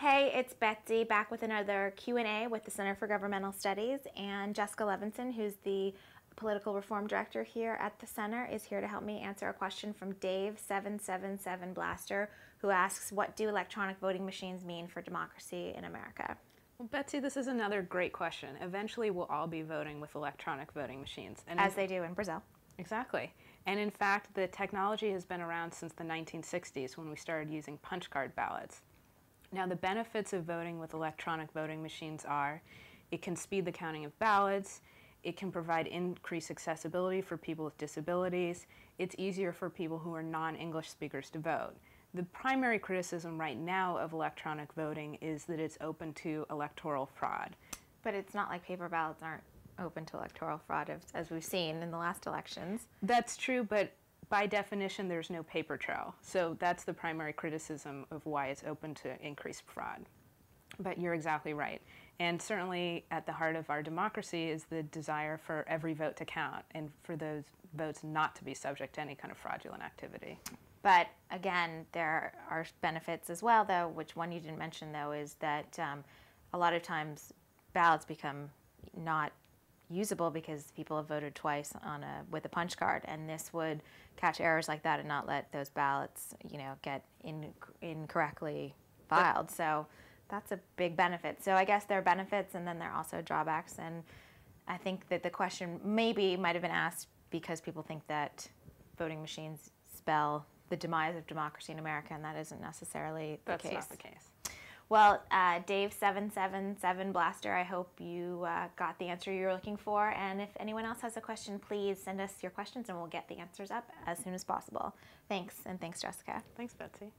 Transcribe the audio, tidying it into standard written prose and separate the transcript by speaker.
Speaker 1: Hey, it's Betsy back with another Q&A with the Center for Governmental Studies, and Jessica Levinson, who's the Political Reform Director here at the Center, is here to help me answer a question from Dave777 Blaster, who asks, what do electronic voting machines mean for democracy in America?
Speaker 2: Well, Betsy, this is another great question. Eventually, we'll all be voting with electronic voting machines.
Speaker 1: As they do in Brazil.
Speaker 2: Exactly. And in fact, the technology has been around since the 1960s when we started using punch card ballots. Now, the benefits of voting with electronic voting machines are it can speed the counting of ballots, it can provide increased accessibility for people with disabilities, it's easier for people who are non-English speakers to vote. The primary criticism right now of electronic voting is that it's open to electoral fraud.
Speaker 1: But it's not like paper ballots aren't open to electoral fraud, as we've seen in the last elections.
Speaker 2: That's true, but by definition, there's no paper trail. So that's the primary criticism of why it's open to increased fraud. But you're exactly right. And certainly at the heart of our democracy is the desire for every vote to count and for those votes not to be subject to any kind of fraudulent activity.
Speaker 1: But again, there are benefits as well, though, which one you didn't mention, though, is that a lot of times ballots become not usable because people have voted twice with a punch card, and this would catch errors like that and not let those ballots, get incorrectly filed. So that's a big benefit. So I guess there are benefits, and then there are also drawbacks. And I think that the question might have been asked because people think that voting machines spell the demise of democracy in America, and that isn't necessarily the case.
Speaker 2: That's not the case.
Speaker 1: Well, Dave777 Blaster, I hope you got the answer you were looking for. And if anyone else has a question, please send us your questions and we'll get the answers up as soon as possible. Thanks, and thanks, Jessica.
Speaker 2: Thanks, Betsy.